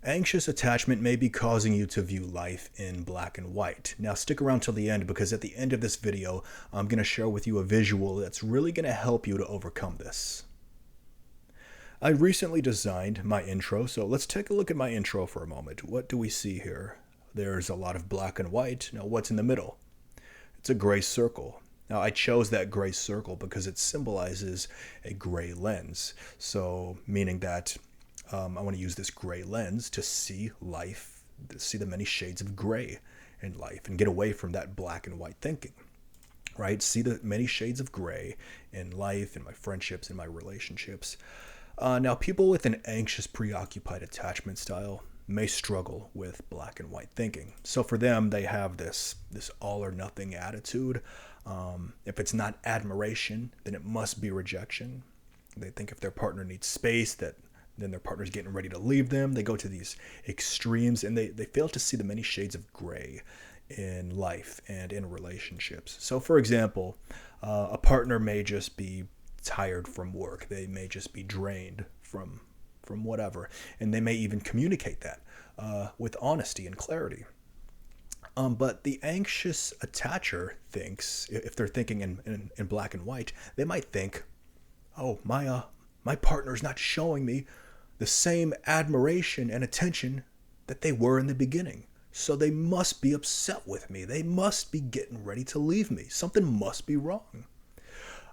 Anxious attachment may be causing you to view life in black and white. Now stick around till the end, because at the end of this video, I'm going to share with you a visual that's really going to help you to overcome this. I recently designed my intro, so let's take a look at my intro for a moment. What do we see here? There's a lot of black and white. Now what's in the middle? It's a gray circle. Now I chose that gray circle because it symbolizes a gray lens. So meaning that I want to use this gray lens to see life, to see the many shades of gray in life and get away from that black and white thinking, right? See the many shades of gray in life, in my friendships, in my relationships. Now, people with an anxious, preoccupied attachment style may struggle with black and white thinking. So for them, they have this all or nothing attitude. If it's not admiration, then it must be rejection. They think if their partner needs space, then their partner's getting ready to leave them. They go to these extremes, and they fail to see the many shades of gray in life and in relationships. So for example, a partner may just be tired from work. They may just be drained from whatever, and they may even communicate that with honesty and clarity. But the anxious attacher thinks, if they're thinking in black and white, they might think, oh, my partner's not showing me the same admiration and attention that they were in the beginning. So they must be upset with me. They must be getting ready to leave me. Something must be wrong.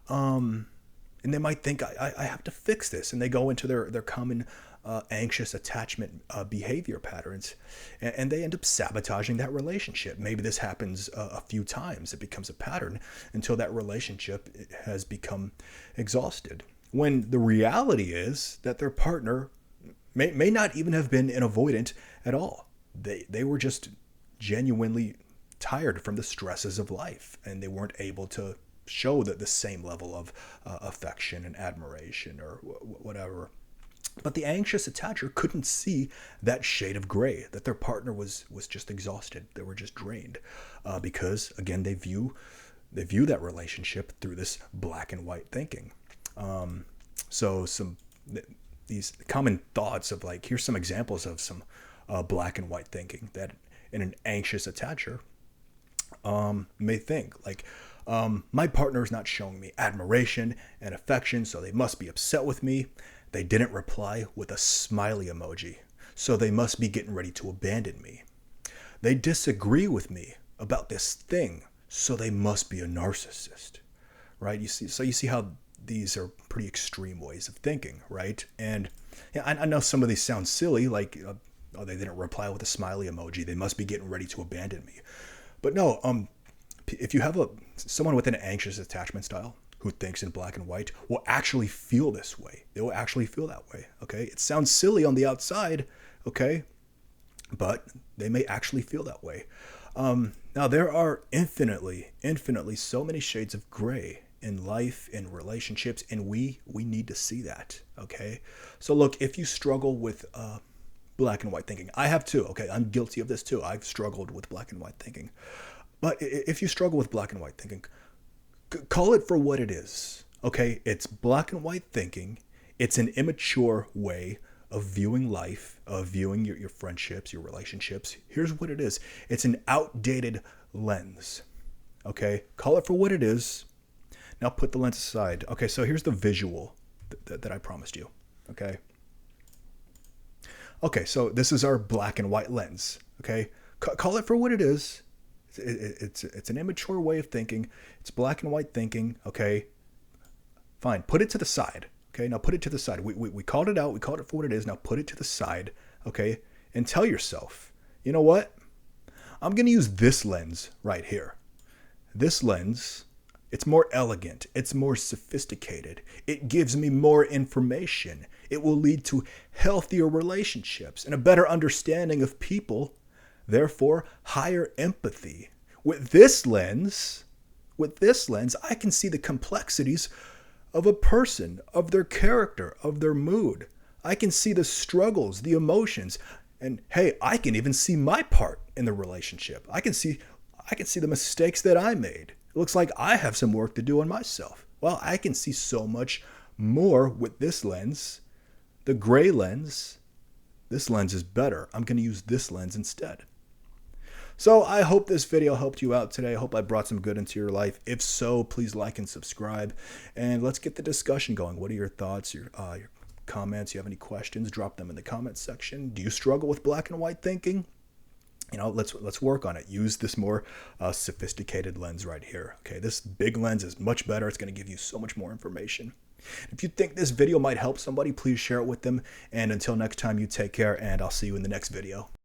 And they might think, I have to fix this. And they go into their common anxious attachment behavior patterns. And they end up sabotaging that relationship. Maybe this happens a few times. It becomes a pattern until that relationship has become exhausted. When the reality is that their partner may not even have been an avoidant at all. They were just genuinely tired from the stresses of life, and they weren't able to show the same level of affection and admiration or whatever. But the anxious attacher couldn't see that shade of gray, that their partner was just exhausted. They were just drained because, again, they view that relationship through this black and white thinking. So these common thoughts of, like, here's some examples of some black and white thinking that in an anxious attacher may think, like, my partner is not showing me admiration and affection, so they must be upset with me. They didn't reply with a smiley emoji, so they must be getting ready to abandon me. They disagree with me about this thing, so they must be a narcissist, right? You see how these are pretty extreme ways of thinking, right? And yeah, I know some of these sound silly, like, oh, they didn't reply with a smiley emoji. They must be getting ready to abandon me. But no, if you have someone with an anxious attachment style who thinks in black and white will actually feel this way. They will actually feel that way, okay? It sounds silly on the outside, okay? But they may actually feel that way. Now, there are infinitely so many shades of gray in life, in relationships, and we need to see that, okay? So look, if you struggle with black and white thinking, I have too, okay? I'm guilty of this too. I've struggled with black and white thinking. But if you struggle with black and white thinking, call it for what it is, okay? It's black and white thinking. It's an immature way of viewing life, of viewing your friendships, your relationships. Here's what it is. It's an outdated lens, okay? Call it for what it is. Now put the lens aside. Okay, so here's the visual that I promised you, okay? Okay, so this is our black and white lens, okay? Call it for what it is. It's an immature way of thinking. It's black and white thinking, okay? Fine, put it to the side, okay? Now put it to the side. We called it out. We called it for what it is. Now put it to the side, okay? And tell yourself, you know what? I'm going to use this lens right here. This lens, it's more elegant. It's more sophisticated. It gives me more information. It will lead to healthier relationships and a better understanding of people. Therefore, higher empathy. With this lens, I can see the complexities of a person, of their character, of their mood. I can see the struggles, the emotions, and hey, I can even see my part in the relationship. I can see the mistakes that I made. It looks like I have some work to do on myself. Well, I can see so much more with this lens, the gray lens, This lens is better. I'm going to use this lens instead. So I hope this video helped you out today. I hope I brought some good into your life. If so, please like and subscribe, and let's get the discussion going. What are your thoughts, your comments? You have any questions? Drop them in the comments section. Do you struggle with black and white thinking? Let's work on it. Use this more sophisticated lens right here. Okay, this big lens is much better. It's going to give you so much more information. If you think this video might help somebody, please share it with them. And until next time, you take care, and I'll see you in the next video.